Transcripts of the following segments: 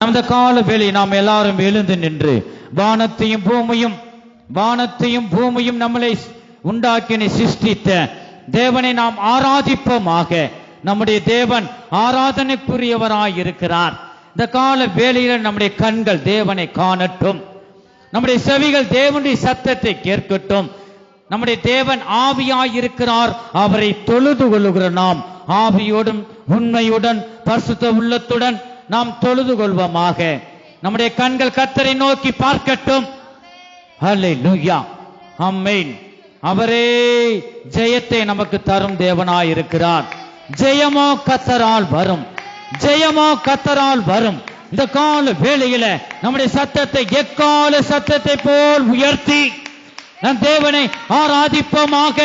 அந்த கால வேளை நாம் எல்லாரும் எழுந்து நின்று வானத்தையும் பூமியும் நம்மளை உண்டாக்கின சிருஷ்டித்த தேவனை நாம் ஆராதிப்போமாக. நம்முடைய தேவன் ஆராதனைக்குரியவராய் இருக்கிறார். இந்த கால வேளையில நம்முடைய கண்கள் தேவனை காணட்டும், நம்முடைய செவிகள் தேவனுடைய சத்தத்தை கேட்கட்டும். நம்முடைய தேவன் ஆவியாய் இருக்கிறார். அவரை தொழுது கொள்ளுகிற நாம் ஆவியோடும் உண்மையுடன் பரிசுத்த உள்ளத்துடன் நாம் தொழுது கொள்வோமாக. நம்முடைய கண்கள் கர்த்தரை நோக்கி பார்க்கட்டும். ஹல்லேலூயா, ஆமென். அவரே ஜெயத்தை நமக்கு தரும் தேவனாய் இருக்கிறார். ஜெயமோ கர்த்தரால் வரும், ஜெயமோ கர்த்தரால் வரும். இந்த கால வேளையில நம்முடைய சத்தத்தை எக்கால சத்தத்தை போல் உயர்த்தி நம் தேவனை ஆராதிப்போமாக.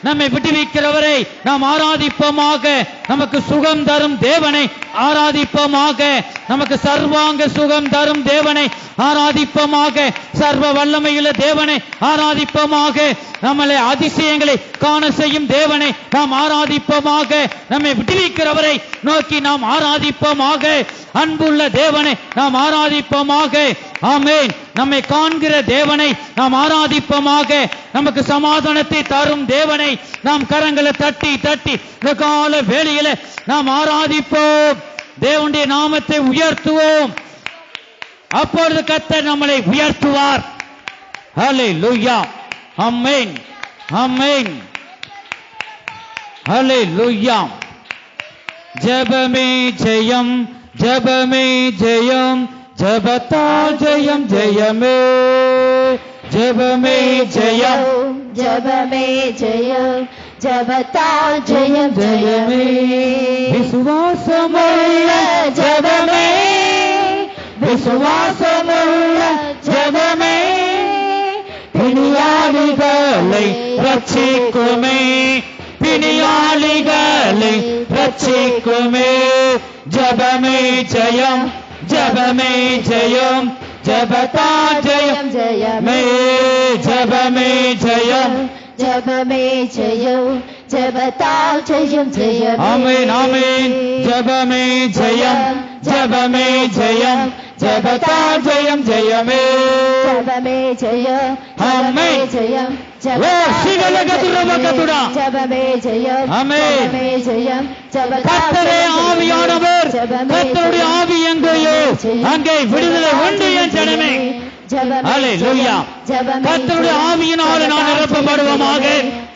நம்மை விடுவிக்கிறவரை நாம் ஆராதிப்போமாக. நமக்கு சுகம் தரும் தேவனை ஆராதிப்போமாக. நமக்கு சர்வாங்க சுகம் தரும் தேவனை ஆராதிப்போமாக. சர்வ வல்லமையுள்ள தேவனை ஆராதிப்போமாக. நம்மளை அதிசயங்களை காண செய்யும் தேவனை நாம் ஆராதிப்போமாக. நம்மை விடுவிக்கிறவரை நோக்கி நாம் ஆராதிப்போமாக. அன்புள்ள தேவனை நாம் ஆராதிப்போமாக. ஆமென். நம்மை காண்கிற தேவனை நாம் ஆராதிப்போமாக. நமக்கு சமாதானத்தை தரும் தேவனை நாம் கரங்களை தட்டி தட்டி இந்த கால வேளையில நாம் ஆராதிப்போம். தேவனுடைய நாமத்தை உயர்த்துவோம். அப்பொழுது கர்த்தர் நம்மளை உயர்த்துவார். ஹல்லேலூயா, ஆமென், ஆமென், ஹல்லேலூயா. ஜெபமே ஜெயம், ஜெபமே ஜெயம், ஜெபத்தால் ஜெயம் ஜெயமே. ஜெபமே ஜெயம், ஜெபமே ஜெயம், ஜெபத்தால் ஜெயம் ஜெயமே. விசுவாசமுள்ள ஜெபமே, விசுவாசமுள்ள ஜெபமே, பிணியாளிகளை ரட்சிக்குமே, பிணியாளிகளை ரட்சிக்குமே. ஜெபமே ஜெயம், ஜெபமே ஜெயம், ஜெபத்தால் ஜெயம் ஜெயமே. ஜெபமே ஜெயம், ஜெபமே ஜெயம், ஜெபத்தால் ஜெயம் ஜெயமே. ஆமென், ஆமென். ஜெபமே ஜெயம், ஜெபமே ஜெயம், ஜெபத்தால் ஜெயம் ஜெயமே. ஜெபமே ஜெயம், ஆமென். ஜெயம் ஓ சிகலகதுரபகதுடா. ஜெபமே ஜெயம், ஆமென். ஜெபமே ஜெயம், கர்த்தரே ஆவியானவர், கர்த்தருடைய ஆவி எங்கேயோ அங்கே விடுதலை உண்டு என் ஜனமே. ஹல்லேலூயா. கர்த்தருடைய ஆவியினால் நாம் நிரப்பப்படுவோமாக.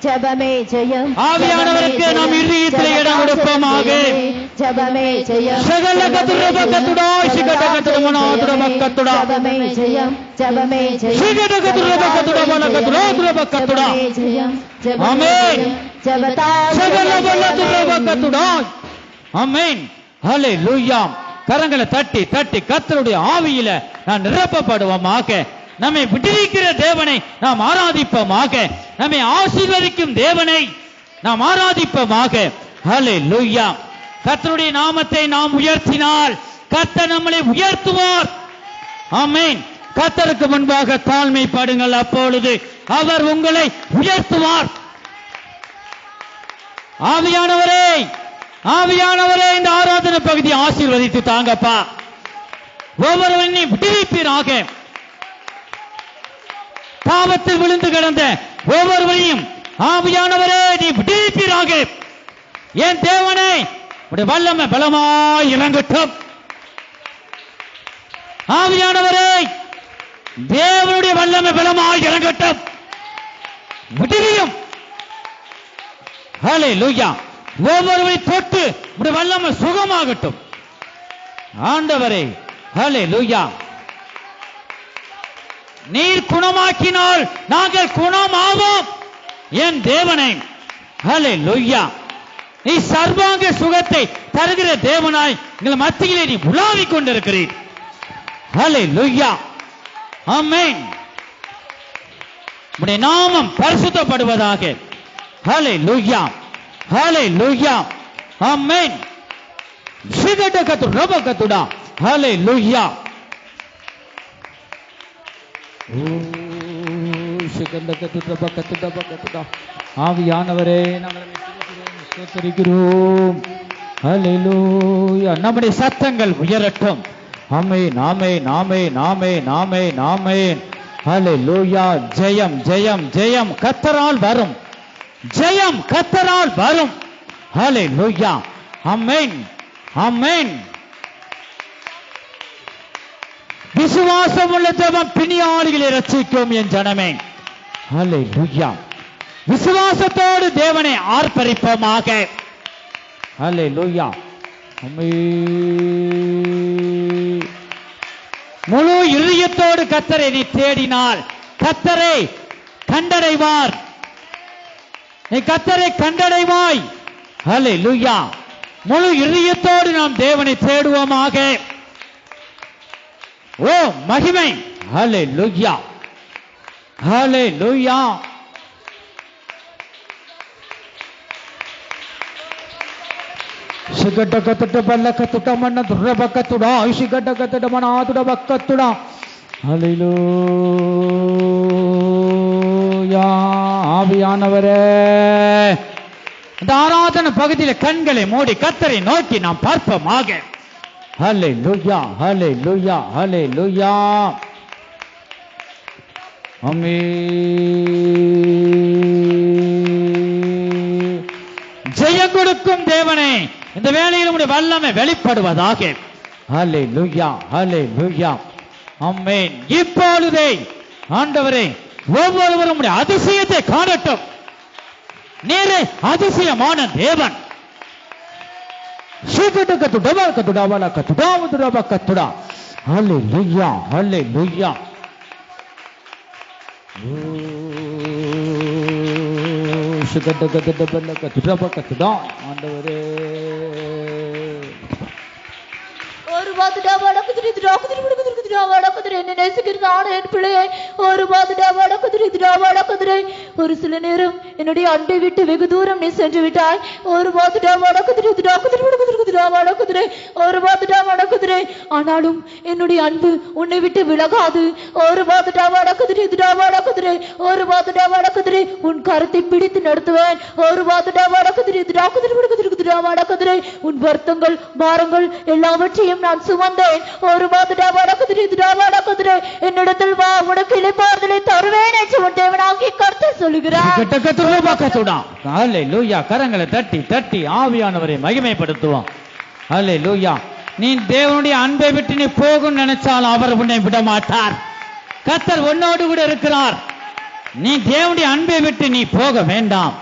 ஜெபமே ஜெயம், ஆவியானவருக்கு நாம் இதயத்தில் இடம் கொடுப்போமாக. ஜெபமே ஜெயம், சகலகதுரபகதுடா, சிகடகதுரமனாதுரபகதுடா, ஜெபமே ஜெயம், ஜெபமே ஜெயம், சிகடகதுரபகதுடா, மனகதுரபகதுடா. ஆமென். சகலவல்லதுரபகதுடா. ஆமென். ஹல்லேலூயா. கரங்களை தட்டி தட்டி கர்த்தருடைய ஆவியில நான் நிரப்பப்படுவோமாக. நம்மை விடுவிக்கிற தேவனை நாம் ஆராதிப்போமாக. நம்மை ஆசீர்வதிக்கும் தேவனை நாம் ஆராதிப்போமாக. ஹல்லேலூயா. கர்த்தருடைய நாமத்தை நாம் உயர்த்தினால் கர்த்தர் நம்மளை உயர்த்துவார். ஆமென். கர்த்தருக்கு முன்பாக தாழ்மைப்படுங்கள், அப்பொழுது அவர் உங்களை உயர்த்துவார். ஆவியானவரே, ஆவியானவரே, இந்த ஆராதனை பகுதியை ஆசீர்வதித்து தாங்கப்பா. ஒவ்வொருவரையும் விடுவிப்பீராக. பாவத்தில் விழுந்து கிடந்த ஒவ்வொருவரையும் ஆவியானவரே நீ விடுவிப்பீராக. என் தேவனை உடைய வல்லமை பலமாய் இறங்கட்டும். ஆவியானவரே, தேவனுடைய வல்லமை பலமாய் இறங்கட்டும். விடுவியும். ஹல்லேலூயா. ஒவ்வொருவரை தொட்டு உடைய வல்லமை சுகமாகட்டும் ஆண்டவரே. ஹல்லேலூயா. நீர் குணமாக்கினால் நாங்கள் குணமாவோம் என் தேவனை. ஹல்லேலூயா. நீ சர்வாங்க சுகத்தை தருகிற தேவனாய் எங்கள் மத்தியிலே நீ உலாவிக் கொண்டிருக்கிறீர். ஹல்லேலூயா. ஆமென். உம்முடைய நாமம் பரிசுத்தப்படுவதாக. ஹல்லேலூயா, ஹல்லேலூயா, ஆமென். சிகடகது ரபகதுடா. ஹல்லேலூயா. ஆவியானவரே, நாங்கள் ஸ்தோத்திரிக்கிறோம். ஹல்லேலூயா. நம்முடைய சத்தங்கள் உயரட்டும். ஆமென் ஆமென் ஆமென் ஆமென் ஆமென் ஆமென். ஹல்லேலூயா. ஜெயம் ஜெயம் ஜெயம் கர்த்தரால் வரும். ஜெயம் கர்த்தரால் வரும். ஹல்லேலூயா. ஆமென் ஆமென். விசுவாசம் உள்ள ஜெபம் பிணியாளிகளை ரட்சிக்கும் என் ஜனமே. ஹல்லேலூயா. விசுவாசத்தோடு தேவனை ஆர்ப்பரிப்போமாக. ஹல்லேலூயா. ஆமென். முழு இதயத்தோடு கர்த்தரை நீ தேடினால் கர்த்தரை கண்டடைவார். நீ கர்த்தரை கண்டடைவாய். ஹல்லேலூயா. முழு இதயத்தோடு நாம் தேவனை தேடுவோமாக. ஓ மகிமை. ஹல்லேலூயா. ஹல்லேலூயா. சிகடகதட பல்லகதுட மன்ன துரபகதுடா சிகடகதட மனாதுட பக்கதுடா. ஹல்லேலூயா. ஆவியானவரே, இந்த ஆராதனை பகுதியில் கண்களை மூடி கர்த்தரை நோக்கி நாம் பார்ப்போமாக. ஹல்லேலூயா ஹல்லேலூயா ஹல்லேலூயா. ஆமென். ஜெயம் கொடுக்கும் தேவனே, இந்த வேளையில் உம்முடைய வல்லமை வெளிப்படுவதாக. ஹல்லேலூயா ஹல்லேலூயா. ஆமென். இப்பொழுதே ஆண்டவரே ஒவ்வொருவரும் உம்முடைய அதிசயத்தை காணட்டும். நீரே அதிசயமான தேவன். ஹல்லேலூயா ஹல்லேலூயா. ஆண்டவரே ஒரு பாத்துடா வடக்குதிரி திராக்குதிரி விடுக்குதிரி திரா வடக்குதிரி என்ன நேசிக்கிற நான் என் பிள்ளையை ஒரு பாத்துடா வடக்குதிரி திரா வடக்குதிரி. ஒரு சில நேரம் என்னுடைய அண்டை விட்டு வெகு தூரம் நீ சென்று விட்டாய். ஒரு பாத்துடா வடக்குதிரி திராக்குதிரி விடுக்குதிரி திரா வடக்குதிரி. ஒரு பாத்துடா வடக்குதிரி. ஆனாலும் என்னுடைய அன்பு உன்னை விட்டு விலகாது. ஒரு பாத்துடா வடக்குதிரி திரா வடக்குதிரி. ஒரு பாத்துடா வடக்குதிரி. உன் கரத்தை பிடித்து நடத்துவேன். ஒரு பாத்துடா வடக்குதிரி திராக்குதிரி விடுக்குதிரி திரா வடக்குதிரி. உன் வருத்தங்கள் பாரங்கள் எல்லாவற்றையும் நான் சுமந்தேன். ஒரு பாத்துடா வடக்குதிரி திரா வடக்குதிரி. என்னிடத்தில் வா, உனக்கு இளைப்பாறுதலை தருவேன் என்று உன் தேவனாகிய கர்த்தர் சொல்லுகிறார். ஹல்லேலூயா. கரங்களை தட்டி தட்டி ஆவியானவரை மகிமைப்படுத்துவோம். ஹல்லேலூயா. நீ தேவனுடைய அன்பை விட்டு நீ போகும் நினைச்சால் அவர் உன்னை விட மாட்டார். கர்த்தர் உன்னோடு கூட இருக்கிறார். நீ தேவனுடைய அன்பை விட்டு நீ போக வேண்டாம்.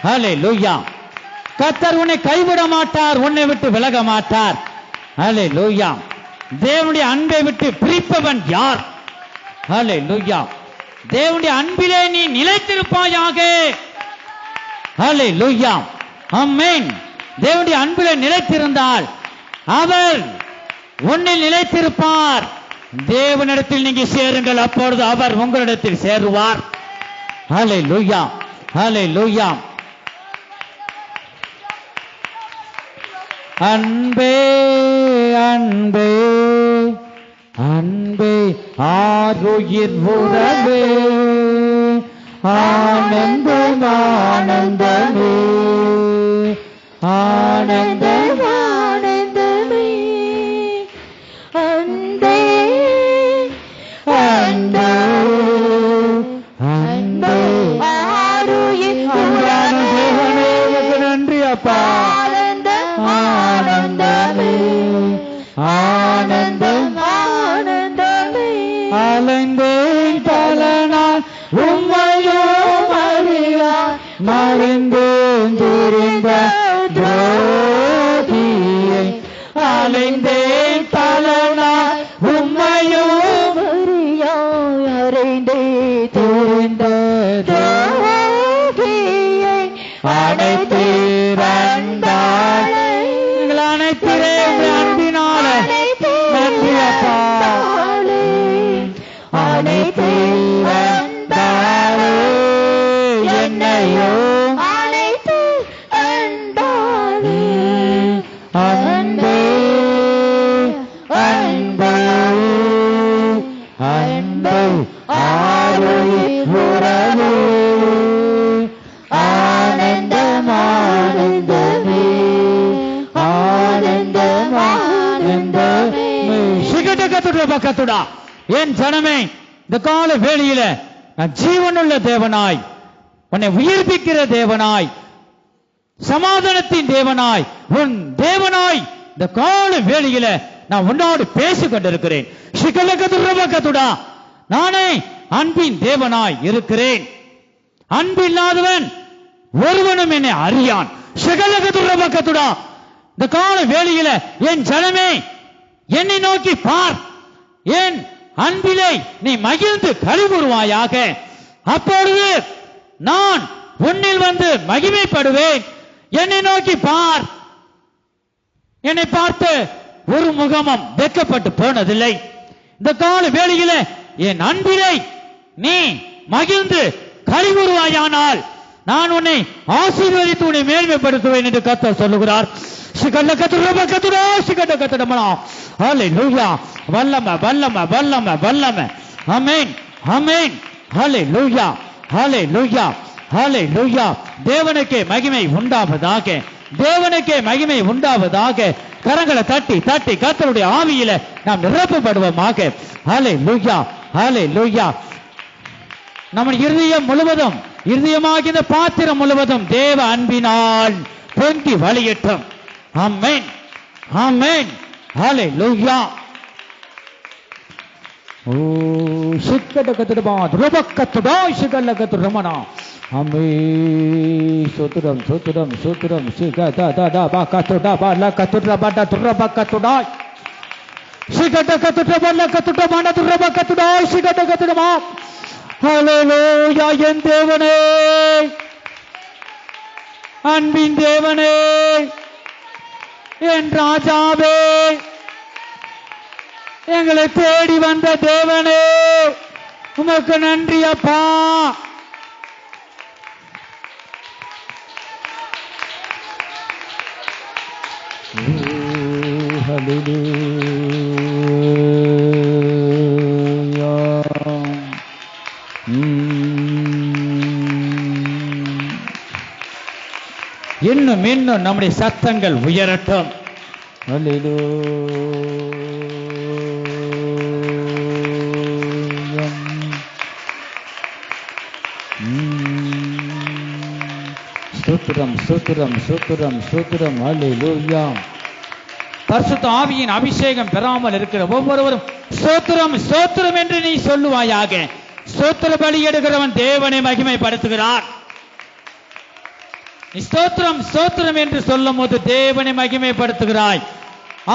ஹல்லேலூயா. கர்த்தர் உன்னை கைவிட மாட்டார். உன்னை விட்டு விலக மாட்டார். ஹல்லேலூயா. தேவனுடைய அன்பை விட்டு பிரிப்பவன் யார்? ஹல்லேலூயா. தேவனுடைய அன்பிலே நீ நிலைத்திருப்பாயாக. ஹல்லேலூயா. ஆமென். தேவனுடைய அன்பிலே நிலைத்திருந்தால் அவர் உன்னில் நிலைத்திருப்பார். தேவனிடத்தில் நீங்க சேருங்கள், அப்பொழுது அவர் உங்களிடத்தில் சேருவார். ஹல்லேலூயா ஹல்லேலூயா. அன்பே அன்பே அன்பே ஆருயிர் உறவே ஆனந்தம் ஆனந்தமே ஆனந்தம் ஆனந்தமே அன்பே அன்பே அன்பே ஆருயிர் அன்பான தேவனே, உமக்கு நன்றி அப்பா. ஆனந்தமே ஆனந்தம் ஆனந்தமே அலைந்தேன் பல நாள் உம்மையும் அறியார் மறைந்தேன் திரிந்த துரோகியை. அலைந்தேன் பல நாள் உம்மையும் அறிந்தே திரிந்த துரோகியை அனைத்தீர் அன்பால் நீங்கள் அனைத்திரே அன்பினால நன்றி அப்பா. அனைத்தீர் அன்பாலே என்னையும் அனைத்து அன்பாலே அன்பே அன்பே அன்பே ஆருயிர் உறவே ஆனந்தம் ஆனந்தமே ஆனந்தம் ஆனந்தமே. சிகட கத்துடா என் ஜனமே, இந்த கால வேளையில நான் ஜீவனுள்ள தேவனாய், உன்னை உயிர்ப்பிக்கிற தேவனாய், சமாதானத்தின் தேவனாய், உன் தேவனாய் இந்த கால வேளையில நான் உன்னோடு பேசிக் கொண்டிருக்கிறேன். கத்துடா, நானே அன்பின் தேவனாய் இருக்கிறேன். அன்பு இல்லாதவன் ஒருவனும் என்னை அறியான். கத்துடா, இந்த கால வேளையில என் ஜனமே என்னை நோக்கி பார், என் அன்பிலே நீ மகிழ்ந்து களிகூறுவாயாக. அப்பொழுது நான் உன்னில் வந்து மகிமைப்படுவேன். என்னை நோக்கி பார். என்னை பார்த்து ஒரு முகமும் வெட்கப்பட்டு போனதில்லை. இந்த கால வேளையில என் அன்பிலே நீ மகிழ்ந்து களிகூறுவாயானால் நான் உன்னை ஆசீர்வதித்து உன்னை மேன்மைப்படுத்துவேன் என்று கர்த்தர் சொல்லுகிறார். வல்லமை வல்லமை வல்லமை வல்லமை. ஆமென் ஆமென். ஹல்லேலூயா ஹல்லேலூயா ஹல்லேலூயா. தேவனுக்கே மகிமை உண்டாவதாக, தேவனுக்கே மகிமை உண்டாவதாக. கரங்களை தட்டி தட்டி கர்த்தருடைய ஆவியில நாம் நிரப்பப்படுவோமாக. ஹல்லேலூயா ஹல்லேலூயா. நம்ம இருதயம் முழுவதும், இருதயமாகிய இந்த பாத்திரம் முழுவதும் தேவ அன்பினால் பொங்கி வழியட்டும். ஆமென் ஆமென். ஹல்லேலூயா. ஓ சிக்கட கத்துடமா துரபக்கத்துடா சிக்கல்ல கத்துடமனா. ஆமென். சோத்ரம் சோத்ரம் சோத்ரம் சிகதா தா பா கத்துடா பா ல கத்துடா பா துரபக்கத்துடா சிகட கத்துடா பா ல கத்துடா பா துரபக்கத்துடா சிகட கத்துடமா. ஹல்லேலூயா. என் தேவனே, அன்பின் தேவனே, என் ராஜாவே, எங்களை தேடி வந்த தேவனே, உமக்கு நன்றி அப்பா. இன்னும் இன்னும் நம்முடைய சத்தங்கள் உயரட்டும். ஸ்தோத்திரம் ஸ்தோத்திரம் ஸ்தோத்திரம் ஸ்தோத்திரம். ஹல்லேலூயா. பரிசுத்த ஆவியின் அபிஷேகம் பெறாமல் இருக்கிற ஒவ்வொருவரும் ஸ்தோத்திரம் ஸ்தோத்திரம் என்று நீ சொல்லுவாயாக. ஸ்தோத்திர பலி எடுக்கிறவன் தேவனை மகிமைப்படுத்துகிறார். ஸ்தோத்திரம் ஸ்தோத்திரம் என்று சொல்லும் போது தேவனை மகிமைப்படுத்துகிறாய்.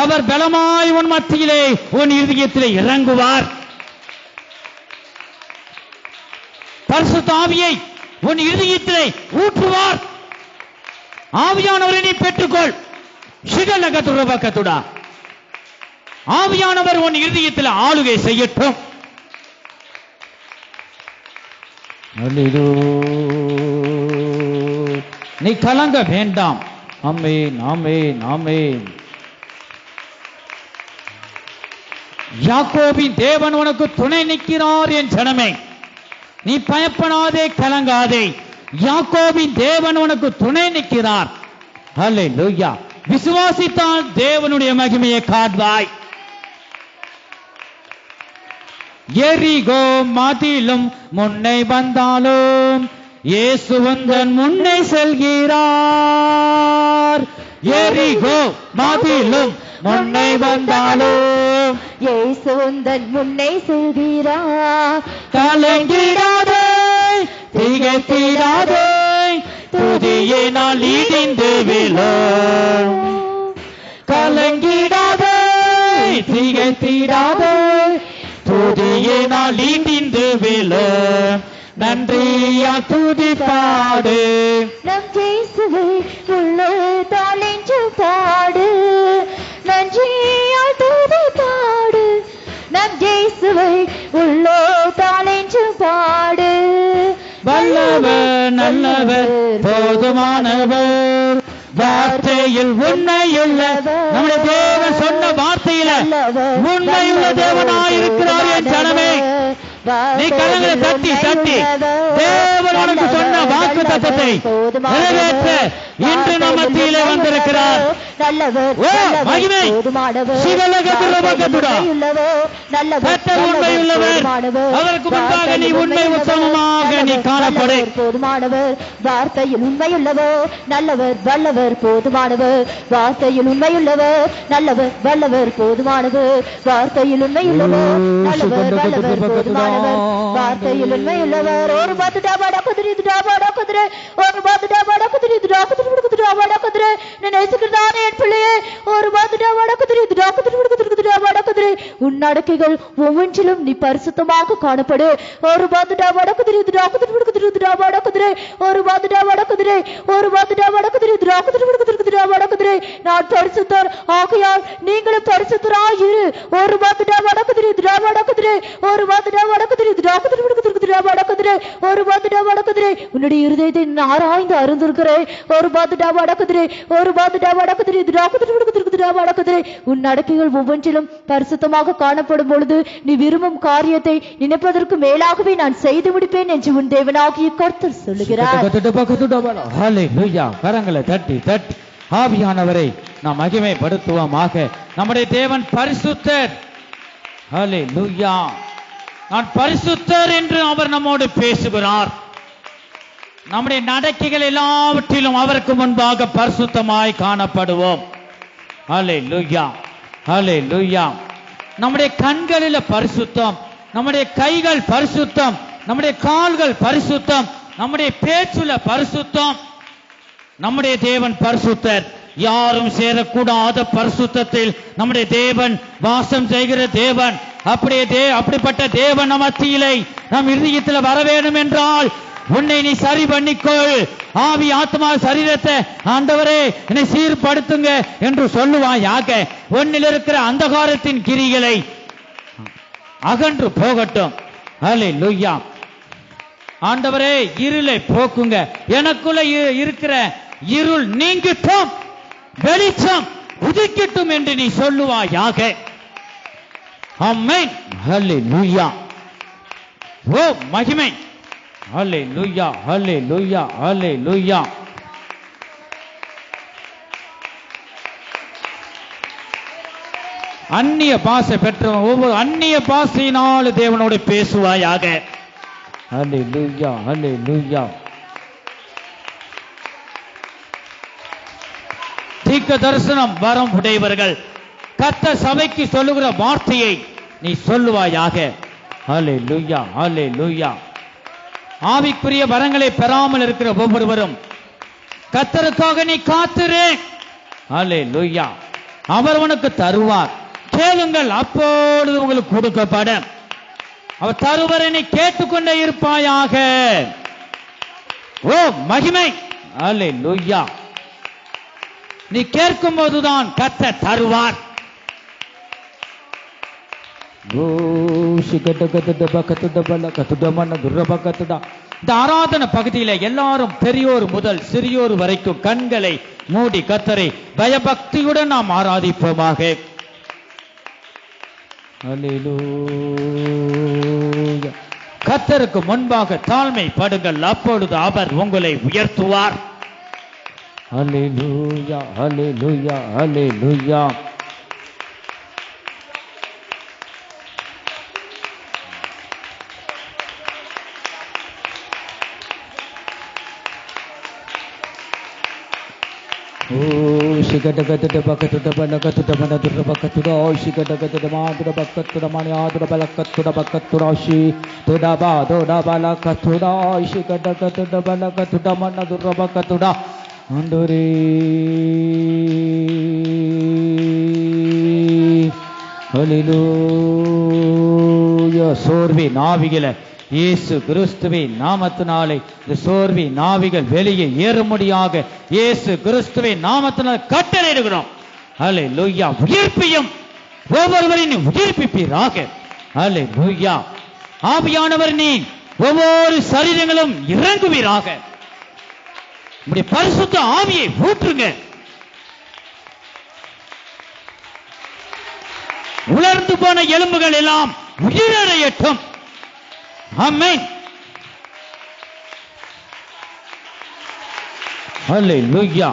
அவர் பலமாய் உன் மத்தியிலே உன் இருதயத்திலே இறங்குவார். பரிசுத்த ஆவியை உன் இருதயத்திலே ஊற்றுவார். ஆவியானவரை நீ பெற்றுக்கொள். சிகலகத்துடா, ஆவியானவர் உன் இருதயத்தில் ஆளுகை செய்யட்டும். நீ கலங்க வேண்டாம். ஆமென் ஆமென் ஆமென். யாக்கோபின் தேவன் உனக்கு துணை நிற்கிறார் என் ஜனமே. நீ பயப்படாதே, கலங்காதே. யாக்கோபின் தேவன் உனக்கு துணை நிற்கிறார். ஹல்லேலூயா. விசுவாசித்தால் தேவனுடைய மகிமையை காண்பாய். எரிகோ மதிலும் முன்னே வந்தாலும் இயேசு உந்தன் முன்னே செல்கிறார். எரிகோ மதிலும் முன்னே வந்தாலும் இயேசு உந்தன் முன்னே செல்கிறார். கலங்கிடாதே, திகைத்திடாதே, துதியினால் இடிந்து விழும். கலங்கிடாதே, திகைத்திடாதே, துதியினால் இடிந்து விழும். நன்றியா துதி பாடு, நம் இயேசுவை உள்ளத்தால் என்று பாடு. நன்றியால் துதி பாடு, நம் இயேசுவை உள்ளத்தால் என்று பாடு. வல்லவர் நல்லவர் போதுமானவர், வார்த்தையில் உண்மையுள்ளவர். நம்முடைய தேவன் சொன்ன வார்த்தையில உண்மையுள்ள தேவனாயிருக்கிறார் என் ஜனமே. நீ கரங்களை தட்டி தட்டி தேவன் உனக்கு சொன்ன வாக்கு தத்தத்தை நிறைவேற்ற இன்று நம் மத்தியிலே வந்திருக்கிறார். மகிமை கர்த்தர் உண்மையுள்ளவர். அவருக்கு முன்பாக நீ உண்மை உத்தமமாக நீ காணப்படு. போதுமானவர் வார்த்தையில் உண்மையுள்ளவர், நல்லவர் வல்லவர் போதுமானவர். வார்த்தையில் உண்மையுள்ளவர், நல்லவர் வல்லவர் போதுமானவர். வார்த்தையில் உண்மையுள்ளவர், நல்லவர் வல்லவர் போதுமானவர். வார்த்தையில் உண்மையுள்ளவர். ஒரு பாத்து டாபாடா குதிரை டாபாடா குதிரை ஒரு பாத்து டாபாடா குதிரை டாபாடா குதிரை நினைச்சுக்கிறதானே என் பிள்ளையே. ஒரு பாத்து டாபாடா குதிரை டாபாடா குதிரை உன் நடக்கைகள் ஒவ்வொன்றிலும் நீ பரிசுத்தமாக காணப்படு. ஒரு பாத்து டாபாடா குதிரை டாபாடா குதிரை ஒரு பாத்து டாபாடா குதிரை ஒரு பாத்து டாபாடா குதிரை டாபாடா குதிரை நான் பரிசுத்தர் ஆகையால் நீங்களும் பரிசுத்தராய் இரு. ஒரு பாத்து டாபாடா குதிரை டாபாடா குதிரை ஒரு பாத்து டாபாடா குதிரை டாபாடா குதிரை ஒரு பாத்து டாபாடா குதிரை உன்னுடைய இருதயத்தை ஆராய்ந்து அறிந்திருக்கிறேன். ஒரு பாத்து டாபாடா குதிரை ஒரு பாத்து டாபாடா குதிரை டாபாடா குதிரை உன் நடக்கைகள் ஒவ்வொன்றிலும் பரிசுத்தமாக காணப்படும் பொழுது நீ விரும்பும் காரியத்தை நினைப்பதற்கு மேலாகவே நான் செய்து முடிப்பேன் என்று உன் தேவனாகிய கர்த்தர் சொல்லுகிறார். கரங்களை தட்டி தட்டி ஆவியானவரை நாம் மகிமைப்படுத்துவோமாக. நம்முடைய தேவன் பரிசுத்தர். ஹல்லேலூயா. நான் பரிசுத்தர் என்று அவர் நம்மோடு பேசுகிறார். நம்முடைய நடக்கைகள் எல்லாவற்றிலும் அவருக்கு முன்பாக பரிசுத்தமாய் காணப்படுவோம். ஹல்லேலூயா ஹல்லேலூயா. நம்முடைய கண்களில் பரிசுத்தம், நம்முடைய கைகள் பரிசுத்தம், நம்முடைய கால்கள் பரிசுத்தம், நம்முடைய பேச்சுல பரிசுத்தம். நம்முடைய தேவன் பரிசுத்தர். யாரும் சேரக்கூடாத பரிசுத்தத்தில் நம்முடைய தேவன் வாசம் செய்கிற தேவன். அப்படிப்பட்ட தேவன் நம் மத்தியிலே நம் இருதயத்தில் வர வேண்டும் என்றால் உன்னை நீ சரி பண்ணிக்கொள். ஆவி ஆத்மா சரீரத்தை ஆண்டவரே என்னை சீர்படுத்துங்க என்று சொல்லுவாயாக. உன்னில் இருக்கிற அந்தகாரத்தின் கிரிகளை அகன்று போகட்டும். ஹல்லேலூயா. ஆண்டவரே இருளை போக்குங்க, எனக்குள்ள இருக்கிற இருள் நீங்கட்டும், வெளிச்சம் உதிக்கட்டும் என்று நீ சொல்லுவாயாக. ஆமென். ஹல்லேலூயா. ஓ மகிமை. ஹல்லேலூயா ஹல்லேலூயா ஹல்லேலூயா. அந்நிய பாஷை பெற்றவன் ஒவ்வொரு அந்நிய பாஷையினால் தேவனோடு பேசுவாயாக. ஹல்லேலூயா ஹல்லேலூயா. தீர்க்க தரிசனம் வரம் உடையவர்கள் கர்த்தர் சபைக்கு சொல்லுகிற வார்த்தையை நீ சொல்லுவாயாக. ஹல்லேலூயா ஹல்லேலூயா. ஆவிக்குரிய வரங்களை பெறாமல் இருக்கிற ஒவ்வொருவரும் கர்த்தருக்காக நீ காத்திரு. ஹல்லேலூயா. அவர் உனக்கு தருவார். கேளுங்கள், அப்பொழுது உங்களுக்கு கொடுக்கப்படும். அவர் தருவரை நீ கேட்டுக்கொண்டே இருப்பாயாக. ஓ மகிமை. ஹல்லேலூயா. நீ கேட்கும் போதுதான் கர்த்தர் தருவார். இந்த ஆராதனை பகுதியில எல்லாரும் பெரியோர் முதல் சிறியோர் வரைக்கும் கண்களை மூடி கர்த்தரை பயபக்தியுடன் நாம் ஆராதிப்போமாக. கர்த்தருக்கு முன்பாக தாழ்மை படுங்கள், அப்பொழுது அவர் உங்களை உயர்த்துவார். ஹல்லேலூயா ஹல்லேலூயா ஹல்லேலூயா. Shigadagada Bakatuda Balakatuda Manadura Bakatuda, Shigadagada Madura Bakatura Maniadura Balakatura Bakaturashi, Tudaba, Doda Balakatuda, Shigadagada Balakatuda Manadura Bakatuda, Anduri Hallelujah. Sorvi Navigala. இயேசு கிறிஸ்துவின் நாமத்தினாலே இந்த சோர்வி நாவிகள் வெளியே ஏறும்படியாக இயேசு கிறிஸ்துவின் நாமத்தினால் கட்டளையிடுகிறோம். ஹல்லேலூயா. உயிர்ப்பியும் ஒவ்வொருவரையும் உயிர்ப்பிப்பீராக. ஹல்லேலூயா. ஆவியானவர் நீ ஒவ்வொரு சரீரங்களும் இறங்குவீராக. உம்முடைய பரிசுத்த ஆவியை ஊற்றுங்க. உலர்ந்து போன எலும்புகள் எல்லாம் உயிரடையட்டும். ஆமென். ஹல்லேலூயா.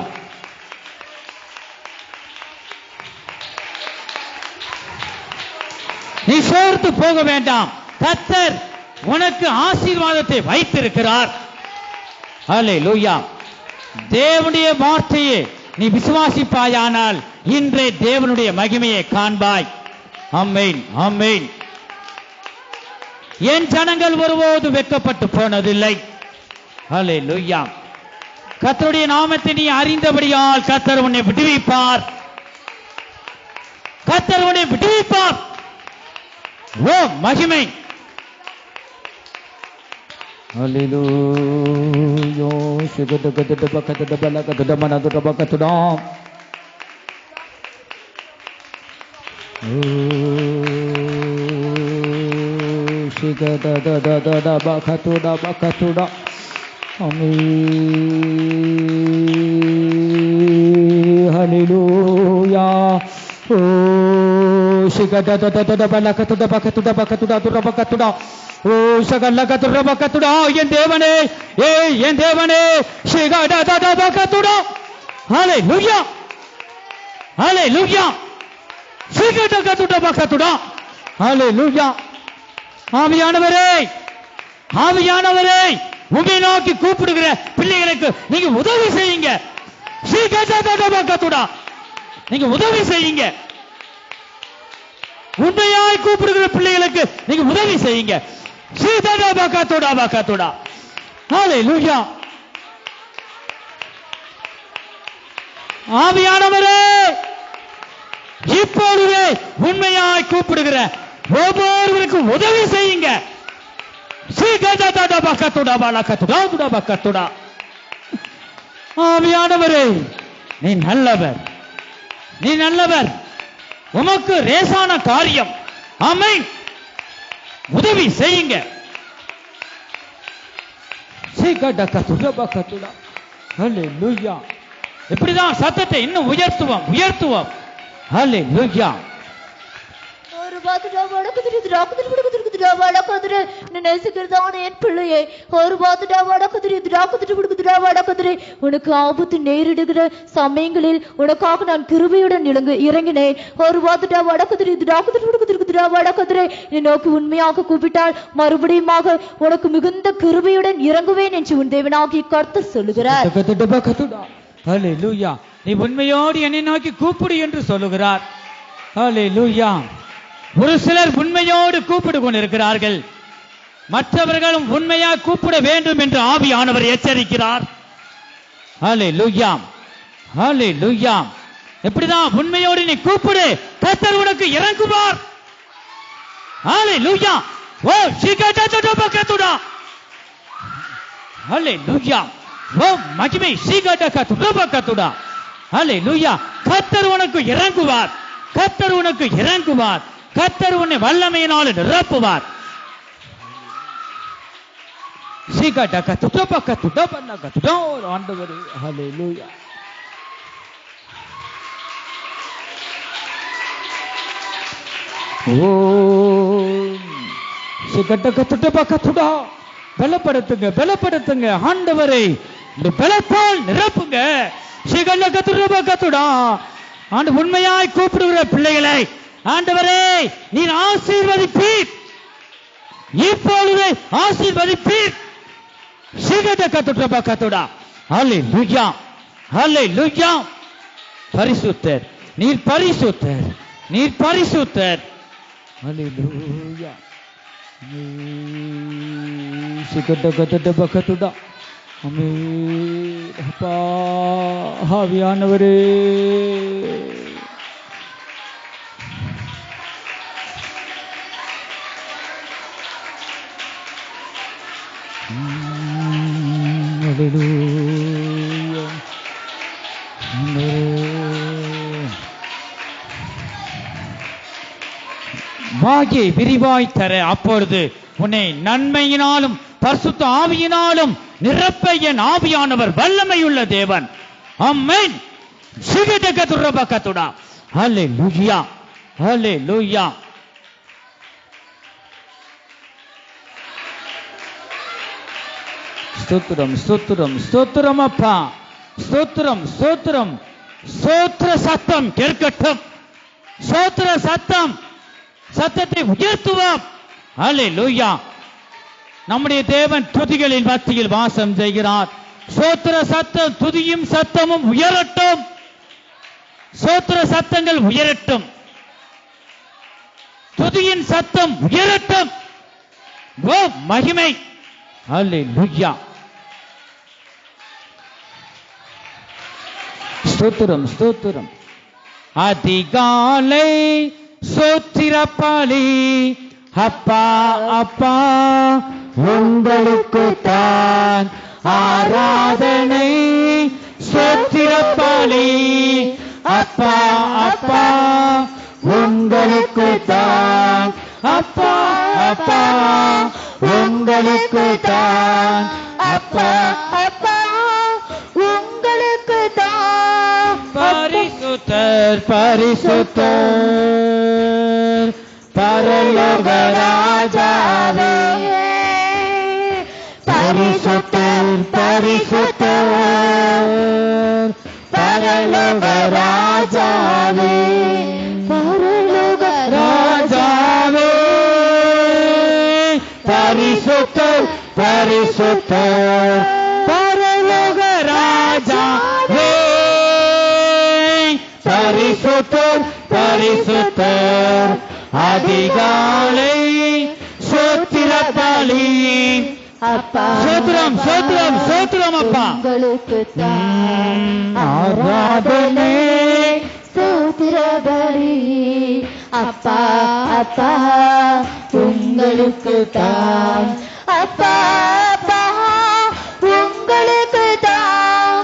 நீ சோர்ந்து போக வேண்டாம். கர்த்தர் உனக்கு ஆசீர்வாதத்தை வைத்திருக்கிறார். ஹல்லேலூயா. தேவனுடைய வார்த்தையை நீ விசுவாசிப்பாயானால் இன்றே தேவனுடைய மகிமையை காண்பாய். ஆமென், ஆமென். என் ஜனங்கள் ஒருபோது வெட்கப்பட்டு போனதில்லை. ஹல்லேலூயா. கர்த்தருடைய நாமத்தை நீ அறிந்தபடியால் கர்த்தர் உன்னை விடுவிப்பார். கர்த்தர் உன்னை விடுவிப்பார். ஓ மகிமை. ஹல்லேலூயா. சிகதகதத பக்கதத பலகதத மனதத பக்கதடா. ஓ சிகதததத பக்கதட பக்கதடா. ஆமென். ஹல்லேலூயா. ஓ சிகதததத பலகதத பக்கதட பக்கதட பக்கதட. ஓ சகலகதட பக்கதட. என் தேவனே, என் தேவனே. சிகததத பக்கதட. ஹல்லேலூயா. ஹல்லேலூயா. சிகதகதட பக்கதட. ஹல்லேலூயா. ஆவியானவரே, ஆவியானவரே, உம்மை நோக்கி கூப்பிடுகிற பிள்ளைகளுக்கு நீங்க உதவி செய்யுங்க. நீங்க உதவி செய்யுங்க. உண்மையாய் கூப்பிடுகிற பிள்ளைகளுக்கு நீங்க உதவி செய்யுங்க. ஹல்லேலூயா. ஆவியானவரே, இப்பொழுதே உண்மையாய் கூப்பிடுகிற ஒவ்வொருவருக்கும் உதவி செய்யுங்க. ஆவியானவரே, நீ நல்லவர், நீ நல்லவர். உமக்கு லேசான காரியம். ஆமென். உதவி செய்யுங்க. ஹல்லேலூயா. இப்படிதான் சத்தத்தை இன்னும் உயர்த்துவோம், உயர்த்துவோம். ஹல்லேலூயா. ஒரு பாத்துடா வடக்குதிரி திராக்குதிரி குடுக்குதிரி வடக்குதிரி நினைச்சுக்கிறதான என் பிள்ளையே. ஒரு பாத்துடா வடக்குதிரி திராக்குதிரி குடுக்குதிரி வடக்குதிரி. உனக்கு ஆபத்து நேரிடுகிற சமயங்களில் உனக்காக நான் கிருபையுடன் இறங்கினேன். ஒரு பாத்துடா வடக்குதிரி திராக்குதிரி குடுக்குதிரி வடக்குதிரி. நீ நோக்கி உண்மையாக கூப்பிட்டால் மறுபடியும் உனக்கு மிகுந்த கிருபையுடன் இறங்குவேன் என்று உன் தேவனாகிய கர்த்தர் சொல்லுகிறார். ஹல்லேலூயா. நீ உண்மையோடு என்னை நோக்கி கூப்பிடு என்று சொல்லுகிறார். ஹல்லேலூயா. ஒரு சிலர் உண்மையோடு கூப்பிடு கொண்டிருக்கிறார்கள். மற்றவர்களும் உண்மையா கூப்பிட வேண்டும் என்று ஆவியானவர் எச்சரிக்கிறார். ஹல்லேலூயா. ஹல்லேலூயா. எப்படிதான் உண்மையோடு நீ கூப்பிடு, கர்த்தர் உனக்கு இறங்குவார். ஹல்லேலூயா. ஓ சிகடடடபகதுடா. ஹல்லேலூயா. ஓ மகிமை. சிகடடகதுடபகதுடா. ஹல்லேலூயா. கர்த்தர் உனக்கு இறங்குவார். கர்த்தர் உனக்கு இறங்குவார். கர்த்தர் உன்னை வல்லமையினால் நிரப்புவார். ஆண்டவரே, ஹல்லேலூயா. ஓ சிகடகதுடபகதுடா. பலப்படுத்துங்க, பலப்படுத்துங்க. ஆண்டவரே, இந்த பலத்தால் நிரப்புங்க. சிகடகதுடபகதுடா. ஆண்டு உண்மையாய் கூப்பிடுகிற பிள்ளைகளை ஆண்டவரே நீர் ஆசீர்வதிப்பீர். இப்பொழுது ஆசீர்வதிப்பீர். சிகடகதுடபகதுடா. ஹல்லேலூயா. ஹல்லேலூயா. பரிசுத்தர், நீர் பரிசுத்தர், நீர் பரிசுத்தர். ஹல்லேலூயா. சிகடகதுடபகதுடா. ஆமென். அப்பா, ஆவியானவரே, ஹல்லேலூயா. வாயை விரிவாய் தர, அப்பொழுது உன்னை நன்மையினாலும் பரிசுத்த ஆவியினாலும் நிரப்ப என் ஆவியானவர் வல்லமையுள்ள தேவன். ஆமென். சிகடகதுடபகதுடா. ஹல்லேலூயா. ஹல்லேலூயா. ஸ்தோத்திரம் ஸ்தோத்திரம் ஸ்தோத்திரம் அப்பா, ஸ்தோத்திரம் ஸ்தோத்திரம். ஸ்தோத்திர சத்தம் கேட்கட்டும், ஸ்தோத்திர சத்தம், சத்தத்தை உயர்த்துவோம். அல்லேலூயா. நம்முடைய தேவன் துதிகளின் மத்தியில் வாசம் செய்கிறார். ஸ்தோத்திர சத்தம், துதியும் சத்தமும் உயரட்டும். ஸ்தோத்திர சத்தங்கள் உயரட்டும், துதியின் சத்தம் உயரட்டும். ஓ மகிமை. அல்லேலூயா. ஸ்தோத்திரம் ஸ்தோத்திரம். அதிகாலை சோத்திரப்பாளி அப்பா அப்பா உங்களுக்கு தான் ஆராதனை. சோத்திரப்பாளி அப்பா அப்பா உங்களுக்கு தான், அப்பா அப்பா உங்களுக்கு தான், அப்பா அப்பா உங்களுக்கு தான். பரிசுத்தர் பரிசுத்தர் பரலோக ராஜாவே. பரிசுத்தர் பரிசுத்தர் பரலோக ராஜாவே. பரலோக ராஜாவே. பரிசுத்தர் பரிசுத்தர் பரலோக ராஜாவே. பரிசுத்தர் பரிசுத்தர் அதிகாலை சோத்திரப்பாளி அப்பா. சோத்திரம் சோத்திரம் சோத்திரம் அப்பா. உங்களுக்கு தான் ஆராதனை. ஸ்தோத்திர பலி அப்பா அப்பா உங்களுக்கு தான், அப்பா அப்பா உங்களுக்கு தான்,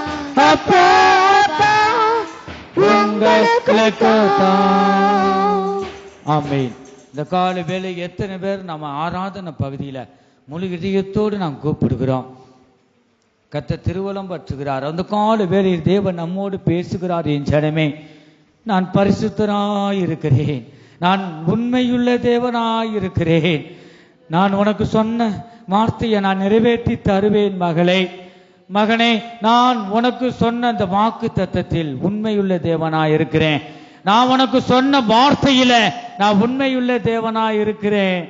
அப்பா அப்பா உங்களுக்கு தான். ஆமென். இந்த கால வேளை எத்தனை பேர் நம்ம ஆராதனை பகுதியில முழு இதயத்தோடு நாம் கூப்பிடுகிறோம். கர்த்தர் திருவலம் பற்றுகிறார். அந்த கால வேளையில் தேவன் நம்மோடு பேசுகிறார். என் ஜனமே, நான் பரிசுத்தராயிருக்கிறேன், நான் உண்மையுள்ள தேவனாயிருக்கிறேன், நான் உனக்கு சொன்ன வார்த்தையை நான் நிறைவேற்றி தருவேன். மகளே மகனே, நான் உனக்கு சொன்ன அந்த வாக்கு தத்தத்தில் உண்மையுள்ள தேவனாயிருக்கிறேன். நான் உனக்கு சொன்ன வார்த்தையில நான் உண்மையுள்ள தேவனாயிருக்கிறேன்.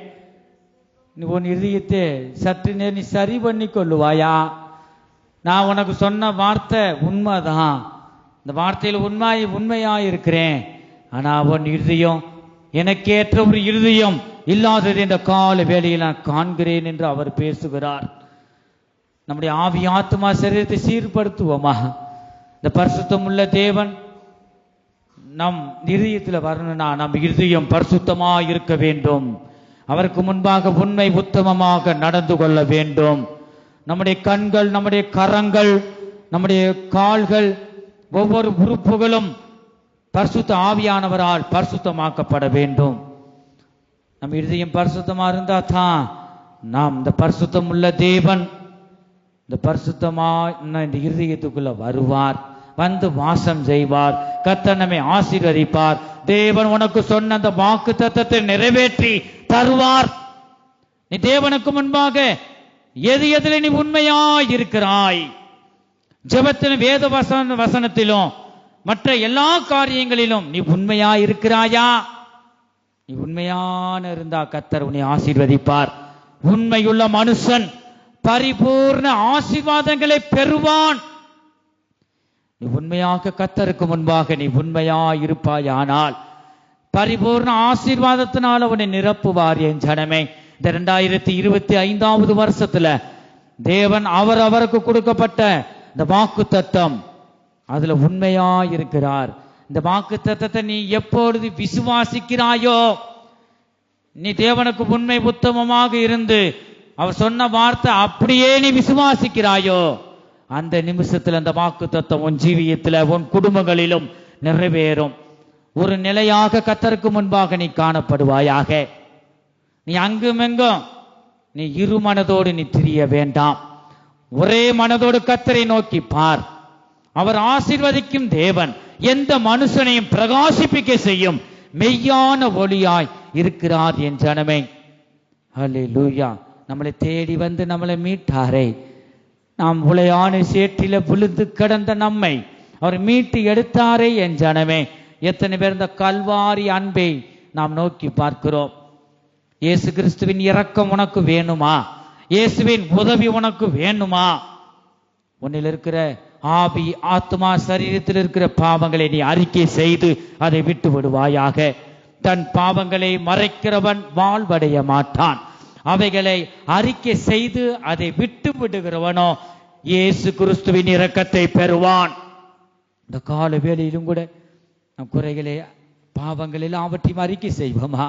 நீ உன் இதயத்தை சற்று நேரம் நீ சரி பண்ணி கொள்ளுவாயா? நான் உனக்கு சொன்ன வார்த்தை உண்மைதான், இந்த வார்த்தையில் உண்மையாயிருக்கிறேன். ஆனா உன் இருதயம் எனக்கேற்ற ஒரு இருதயம் இல்லாதது இந்த கால வேளையில் நான் காண்கிறேன் என்று அவர் பேசுகிறார். நம்முடைய ஆவி ஆத்மா சரீரத்தை சீர்படுத்துவோமா? இந்த பரிசுத்தம் உள்ள தேவன் நம் இருதயத்தில் வரணும்னா நம் இருதயம் பரிசுத்தமா இருக்க வேண்டும். அவருக்கு முன்பாக உண்மை உத்தமமாக நடந்து கொள்ள வேண்டும். நம்முடைய கண்கள், நம்முடைய கரங்கள், நம்முடைய கால்கள், ஒவ்வொரு உறுப்புகளும் பரிசுத்த ஆவியானவரால் பரிசுத்தமாக்கப்பட வேண்டும். நம் இருதயம் பரிசுத்தமா இருந்தா தான் நாம் இந்த பரிசுத்தம் உள்ள தேவன் இந்த பரிசுத்தமா இந்த இருதயத்துக்குள்ள வருவார், வந்து வாசம் செய்வார். கர்த்தர் நம்மை ஆசீர்வதிப்பார். தேவன் உனக்கு சொன்ன அந்த வாக்கு தத்தத்தை நிறைவேற்றி தருவார். நீ தேவனுக்கு முன்பாக எதில நீ உண்மையாய் இருக்கிறாய்? ஜெபத்திலும் வேத வசனத்திலும் மற்ற எல்லா காரியங்களிலும் நீ உண்மையாய் இருக்கிறாயா? நீ உண்மையான இருந்தா கர்த்தர் உன்னை ஆசீர்வதிப்பார். உண்மையுள்ள மனுஷன் பரிபூர்ண ஆசீர்வாதங்களை பெறுவான். நீ உண்மையாக கர்த்தருக்கு முன்பாக நீ உண்மையாய் இருப்பாயானால் பரிபூர்ண ஆசீர்வாதத்தினால உன்னை நிரப்புவார். என் ஜனமே, இந்த 2025 வருஷத்துல தேவன் அவருக்கு கொடுக்கப்பட்ட இந்த வாக்கு தத்தம் அதுல உண்மையாய் இருக்கிறார். இந்த வாக்கு தத்தத்தை நீ எப்பொழுது விசுவாசிக்கிறாயோ, நீ தேவனுக்கு உண்மை உத்தமமாக இருந்து அவர் சொன்ன வார்த்தை அப்படியே நீ விசுவாசிக்கிறாயோ, அந்த நிமிஷத்துல அந்த வாக்கு தத்தம் உன் ஜீவியத்துல உன் குடும்பங்களிலும் நிறைவேறும். ஒரு நிலையாக கர்த்தருக்கு முன்பாக நீ காணப்படுவாயாக. நீ அங்குமெங்கும் நீ இரு மனதோடு நீ திரிய வேண்டாம். ஒரே மனதோடு கர்த்தரை நோக்கி பார். அவர் ஆசீர்வதிக்கும் தேவன், எந்த மனுஷனையும் பிரகாசிப்பிக்க செய்யும் மெய்யான ஒளியாய் இருக்கிறார். என் ஜனமே, ஹல்லேலூயா. நம்மளை தேடி வந்து நம்மளை மீட்டாரே, நாம் உளையான சேற்றில விழுந்து கிடந்த நம்மை அவர் மீட்டு எடுத்தாரே என் ஜனமே. எத்தனை பேர் இந்த கல்வாரி அன்பை நாம் நோக்கி பார்க்கிறோம். இயேசு கிறிஸ்துவின் இரக்கம் உனக்கு வேணுமா? இயேசுவின் உதவி உனக்கு வேணுமா? உன்னில் இருக்கிற ஆவி, ஆத்மா, சரீரத்தில் இருக்கிற பாவங்களை நீ அறிக்கை செய்து அதை விட்டு விடுவாயாக. தன் பாவங்களை மறைக்கிறவன் வாழ்வடைய மாட்டான். அவைகளை அறிக்கை செய்து அதை விட்டு விடுகிறவனோ இயேசு கிறிஸ்துவின் இரக்கத்தை பெறுவான். இந்த கால வேளையிலும் கூட நம் குறைகளை, பாவங்களில் அவற்றையும் அறிக்கை செய்வோமா?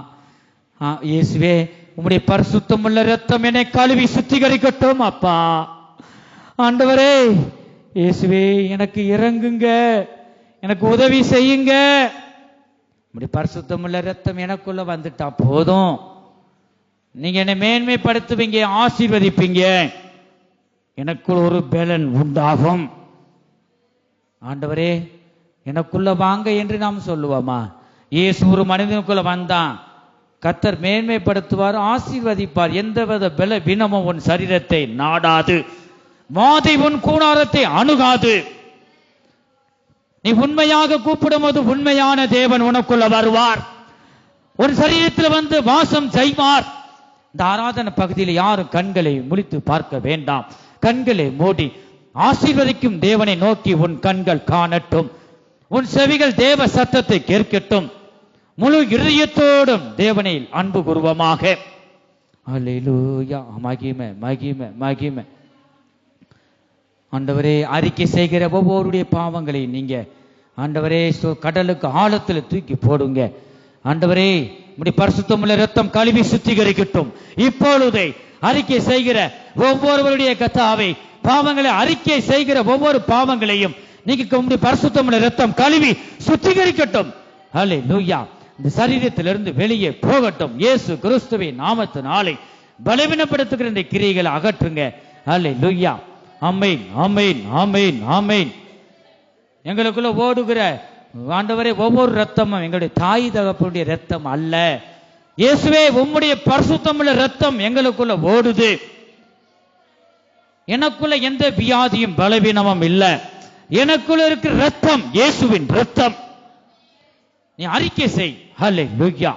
இயேசுவே, உம்முடைய பரிசுத்தமுள்ள இரத்தம் என்னை கழுவி சுத்திகரிக்கட்டும் அப்பா. ஆண்டவரே இயேசுவே, எனக்கு இறங்குங்க, எனக்கு உதவி செய்யுங்க. உம்முடைய பரிசுத்தமுள்ள இரத்தம் எனக்குள்ள வந்துட்டா போதும். நீங்க என்னை மேன்மைப்படுத்துவீங்க, ஆசீர்வதிப்பீங்க, எனக்குள் ஒரு பலன் உண்டாகும். ஆண்டவரே எனக்குள்ள வாங்க என்று நாம் சொல்லுவோமா? இயேசு ஒரு மனிதனுக்குள்ள வந்தான். கர்த்தர் மேன்மைப்படுத்துவார், ஆசீர்வதிப்பார். எந்தவித பல வினமும் உன் சரீரத்தை நாடாது, வாதை உன் கூடாரத்தை அணுகாது. நீ உண்மையாக கூப்பிடும் போது உண்மையான தேவன் உனக்குள்ள வருவார், உன் சரீரத்தில் வந்து வாசம் செய்வார். இந்த ஆராதனை பகுதியில் யாரும் கண்களை முழித்து பார்க்க வேண்டாம். கண்களை மூடி ஆசீர்வதிக்கும் தேவனை நோக்கி உன் கண்கள் காணட்டும், உன் செவிகள் தேவ சத்தத்தை கேட்கட்டும். முழு இதயத்தோடும் தேவனை அன்பு கூர்வமாக. அல்லேலூயா. மகிமை மகிமை மகிமை. ஆண்டவரே, அறிக்கை செய்கிற ஒவ்வொருடைய பாவங்களை நீங்க ஆண்டவரே கடலுக்கு ஆழத்தில் தூக்கி போடுங்க. ஆண்டவரே, உம்முடைய பரிசுத்தமுள்ள இரத்தம் கழுவி சுத்திகரிக்கட்டும். இப்பொழுதே அறிக்கை செய்கிற ஒவ்வொருவருடைய கர்த்தாவே, பாவங்களை அறிக்கை செய்கிற ஒவ்வொரு பாவங்களையும் நீங்க உம்முடைய பரிசுத்தமுள்ள இரத்தம் கழுவி சுத்திகரிக்கட்டும். அல்லேலூயா. இந்த சரீரத்திலிருந்து வெளியே போகட்டும். இயேசு கிறிஸ்துவின் நாமத்தினாலே பலவீனப்படுத்துகிற இந்த கிரியைகளை அகற்றுங்க. அல்லேலூயா. ஆமென் ஆமென் ஆமென் ஆமென். எங்களுக்குள்ள ஓடுகிற ஆண்டவரே ஒவ்வொரு ரத்தமும் எங்களுடைய தாய் தகப்பனுடைய ரத்தம் அல்ல. இயேசுவே, உம்முடைய பரிசுத்தமுள்ள ரத்தம் எங்களுக்குள்ள ஓடுது. எனக்குள்ள எந்த வியாதியும் பலவீனமும் இல்ல. எனக்குள்ள இருக்கிற ரத்தம் இயேசுவின் ரத்தம். நீ அறிக்கை செய். ஹல்லேலூயா.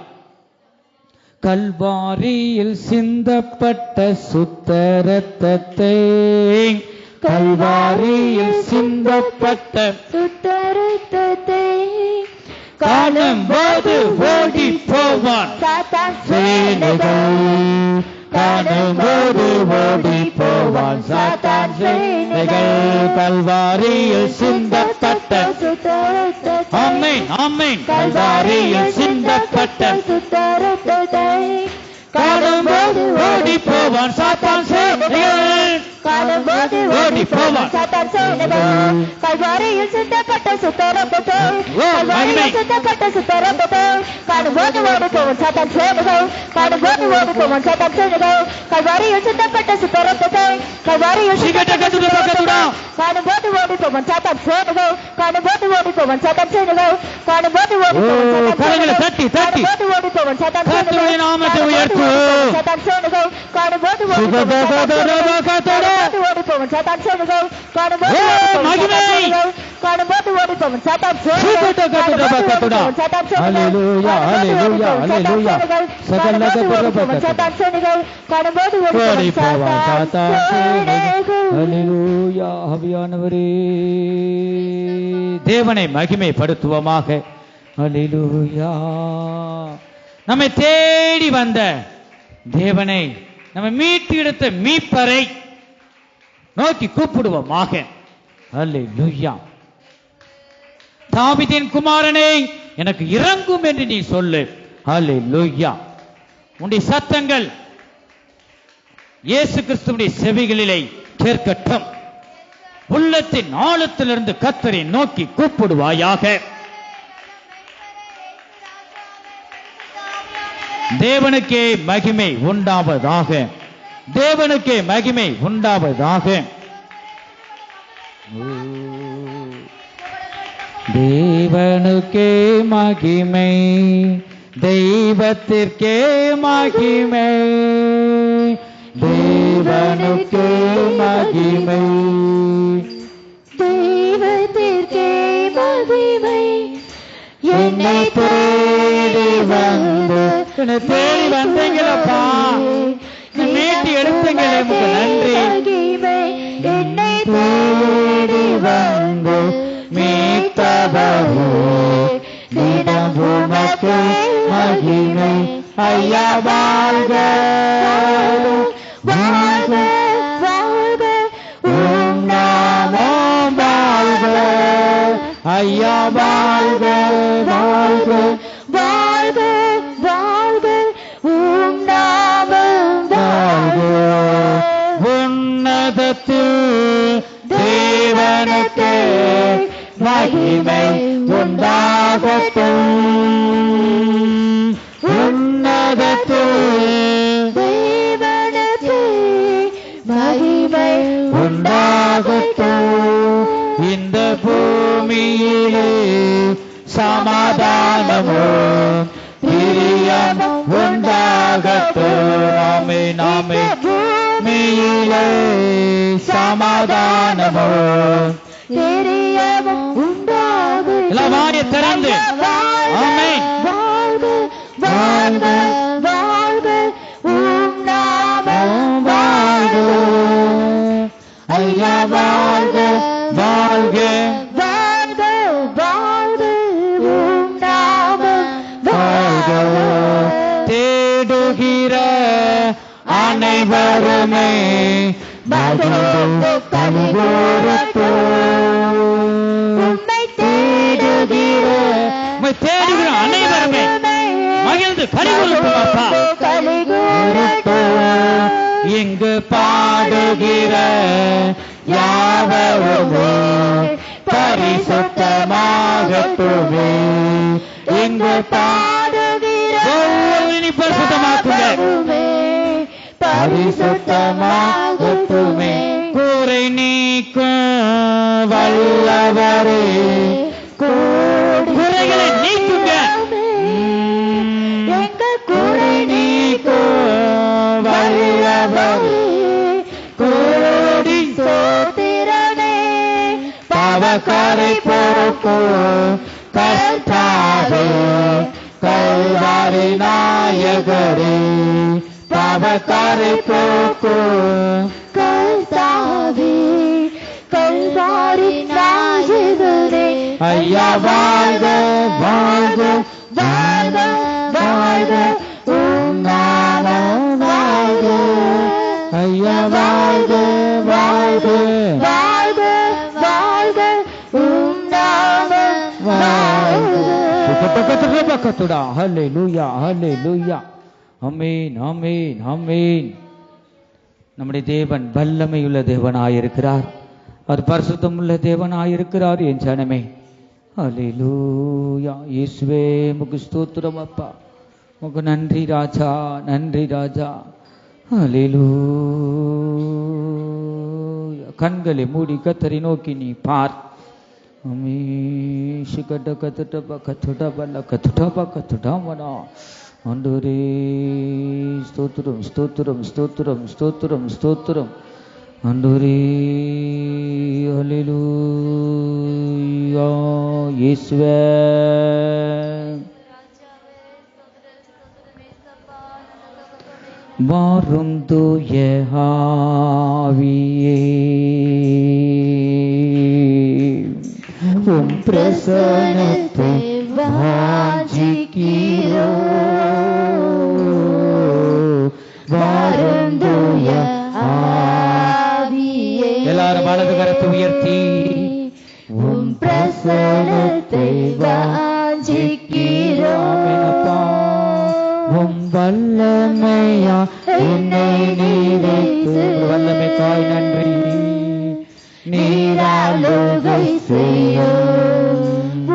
கல்வாரியில் சிந்தப்பட்ட சுத்த ரத்தத்தை, கல்வாரியில் சிந்தப்பட்ட சுத்த இரத்தத்தை காணும்போது ஓடி போவான் சாத்தான் சேனைகள். காணும்போது ஓடி போவான் சாத்தான் சேனைகள். கல்வாரியில் சிந்தப்பட்ட சுத்த இரத்தத்தை, ஆமென் ஆமென். கல்வாரியில் சிந்தப்பட்ட சுத்த இரத்தத்தை காணும்போது ஓடி போவான் சாத்தான் சேனைகள். காணும்போது ஓடி போவான் சாத்தான் சேனைகள். கல்வாரியில் சிந்தப்பட்ட சுத்த இரத்தத்தை, கல்வாரியில் சிந்தப்பட்ட சுத்த இரத்தத்தை காணும்போது ஓடி போவான் சாத்தான் சேனைகள். காணும்போது ஓடி போவான் சாத்தான் சேனைகள். கல்வாரியில் சிந்தப்பட்ட சுத்த இரத்தத்தை, கல்வாரியில் சிகட்ட கட்டுட பக்கத்துடா காணும்போது ஓடி போவான் சாத்தான் சேனைகள். காணும்போது ஓடி போவான் சாத்தான் சேனைகள். காணும்போது ஓடி போவான் சாத்தான் கரங்களை தட்டி தட்டி காணும்போது ஓடி போவான் சாத்தான் கர்த்தருடைய நாமத்தை உயர்த்து. சாத்தான் சேனைகள். காணும்போது ஓடி போவான் சாத்தான் சேனைகள். காணும்போது காணும்போது ஓடி போவான் சாத்தான் சேனைகள். ஹல்லேலூயா ஹல்லேலூயா ஹல்லேலூயா. சகல சாத்தான் சேனைகள். காணும்போது ஓடி போவான் சாத்தான் சேனைகள். ஹல்லேலூயா. ஆவியானவரே, தேவனை மகிமைப்படுத்துவோமாக. ஹல்லேலூயா. நம்மை தேடி வந்த தேவனை, நம்ம மீட்டு எடுத்த மீட்பரை நோக்கி கூப்பிடுவோமாக. அல்லேலூயா. தாவீதின் குமாரனே, எனக்கு இறங்கும் என்று நீ சொல்லு. அல்லேலூயா. உன்னுடைய சத்தங்கள் இயேசு கிறிஸ்துவின் செவிகளிலே கேட்கட்டும். உள்ளத்தின் ஆழத்திலிருந்து கர்த்தரை நோக்கி கூப்பிடுவாயாக. தேவனுக்கே மகிமை உண்டாவதாக. தேவனுக்கே மகிமை உண்டாவதாக. தேவனுக்கே மகிமை, தெய்வத்திற்கே மகிமை. தேவனுக்கே மகிமை, தெய்வத்திற்கே மகிமை. என்னை தேடி வந்து தேடி வந்தீங்களப்பா, மீட்டி எடுத்தீங்களே, உமக்கு நன்றி. மகிமை. என்னை தேடி வந்து மீட்டவரே தினம் உமக்கு மகிமை. ஐயா வாழ்க வாழ்க வாழ்க உம் நாமம் வாழ்க. ஐயா வாழ்க வாழ்க வாழ்க வாழ்க உம் நாமம் வாழ்க. உன்னதத்தில் தேவனுக்கே மகிமை உண்டாகட்டும். உன்னதத்தில் தேவனுக்கே மகிமை உண்டாகட்டும். இந்த பூமியிலே சமாதானமும் பிரியமும் உண்டாகட்டும். ஆமென் ஆமென். பூமியிலே சமாதானமும் பிரியமும் உண்டாகட்டும். எல்லாம் வாயை திறந்து ஆமென். வாழ்க வாழ்க வாழ்க உம் நாமம் வாழ்க. ஐயா வாழ்க வாழ்க வாழ்க வாழ்க உம் நாமம் வாழ்க. வாழ்க. தேடுகிற அனைவருமே மகிழ்ந்து கலிகூரட்டும். உம்மை தேடுகிற தேடுகிற அனைவருமே மகிழ்ந்து கலிகூரட்டும். அப்பா கலிகூரட்டும். இங்கு பாடுகிற யாவருமே பரிசுத்தமாகட்டுமே. இங்கு பாடுகிற ஒவ்வொரு பரிசுத்தமாக்குங்க, பரிசுத்தமாகட்டுமே. கூரை நீக்கும் வல்லவரே, குறைகளை நீக்குங்க. எங்கள் குறை நீக்கும் வல்லவரே, கோடி சோத்திரமே பாவக்காரை போக்கும் கர்த்தாவே, கல்வாரி நாயகரே, பாவக்காரை போக்கும் கர்த்தாவே, கல்வாரி நாயகரே. ஐயா வாழ்க வாழ்க வாழ்க வாழ்க உம் நாமம் வாழ்க. ஐயா வாழ்க வாழ்க வாழ்க வாழ்க உம் நாமம் வாழ்க. பக்கத்துடா. ஹல்லேலூயா ஹல்லேலூயா. ஆமென் ஆமென் ஆமென். நம்முடைய தேவன் வல்லமையுள்ள தேவனாயிருக்கிறார். அவர் பரிசுத்தமுள்ள தேவனாயிருக்கிறார். என் ஜனமே ஹல்லேலூயா. இயேசுவே உமக்கு ஸ்தோத்திரம் அப்பா, உமக்கு நன்றி ராஜா, நன்றி ராஜா. ஹல்லேலூயா. கண்களை மூடி கர்த்தரை நோக்கி நீ பார். ஆண்டவரே ஸ்தோத்திரம் ஸ்தோத்திரம் ஸ்தோத்திரம் ஸ்தோத்திரம் ஸ்தோத்திரம். ஆண்டவரே ஹல்லேலூயா. இயேசுவே வாரும் தூய ஆவியே, உம் பிரசன்னத்தை வாஞ்சிக்கிறோம். வாரும் தூய ஆவியே. எல்லாரும் வலது கரத்தை உயர்த்தி உம் பிரசன்னத்தை வாஞ்சிக்கிறோம். உம் வல்லமையா என்னை நீரைத்து, வல்லமைக்காய் நன்றி. நீராளுகை செய்யும்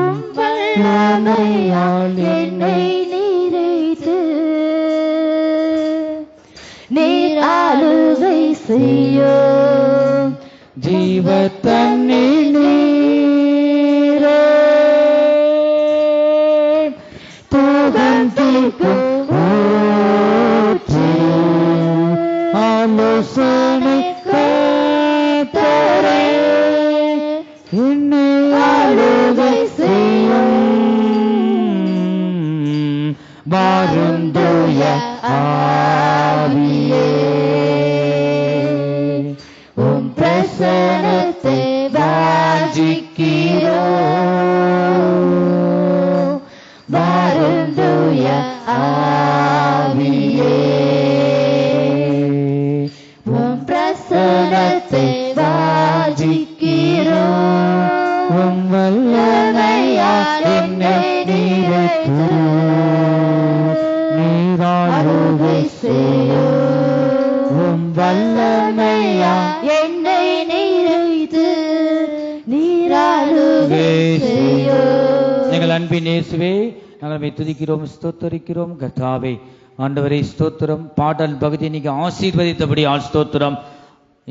உம் வல்லமையால் என்னை நீரைத்து. நீராளுகை செய்யும் ஜீவ தண்ணீர் நீரே, தூகம் தீர்க்கும் ஊற்று. ஹல்லேலூயா யோசனை கர்த்தரே என்னை ஆளுகை செய்யும். வருந்துய ஆவியே உம் பிரசன்னத்தை வாஞ்சிக்கிறோம். வருந்துய ஆவியே உம் பிரசன்னத்தை வாஞ்சிக்கிறோம். உம் வல்லமையால் என்னை நிறைத்து நீராளுகை செய்யும். உம் வல்லமையால் என்னை நிறைத்து நீராளுகை செய்யும். எங்கள் அன்பின் இயேசுவே, நாங்கள் துதிக்கிறோம், ஸ்தோத்தரிக்கிறோம். கர்த்தாவே, ஆண்டவரே ஸ்தோத்திரம். பாடல் பகுதி நீங்க ஆசீர்வதித்தபடி ஆள் ஸ்தோத்திரம்.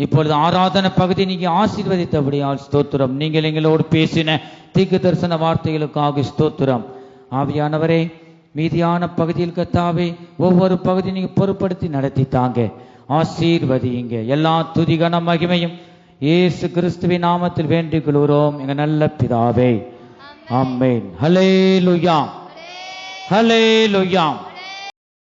இப்பொழுது ஆராதனை பகுதி நீங்க ஆசீர்வதித்தபடி ஆள் ஸ்தோத்திரம். நீங்கள் எங்களோடு பேசின தீர்க்க தரிசன வார்த்தைகளுக்காக ஸ்தோத்திரம். ஆவியானவரே, மீதியான பகுதியில் கர்த்தாவே ஒவ்வொரு பகுதி நீங்க பொறுப்படுத்தி நடத்தித்தாங்க, ஆசீர்வதியுங்க. எல்லா துதிகன மகிமையும் இயேசு கிறிஸ்துவின் நாமத்தில் வேண்டிக் கொள்கிறோம் எங்க நல்ல பிதாவே. ஆமென். ஹல்லேலூயா, ஹல்லேலூயா.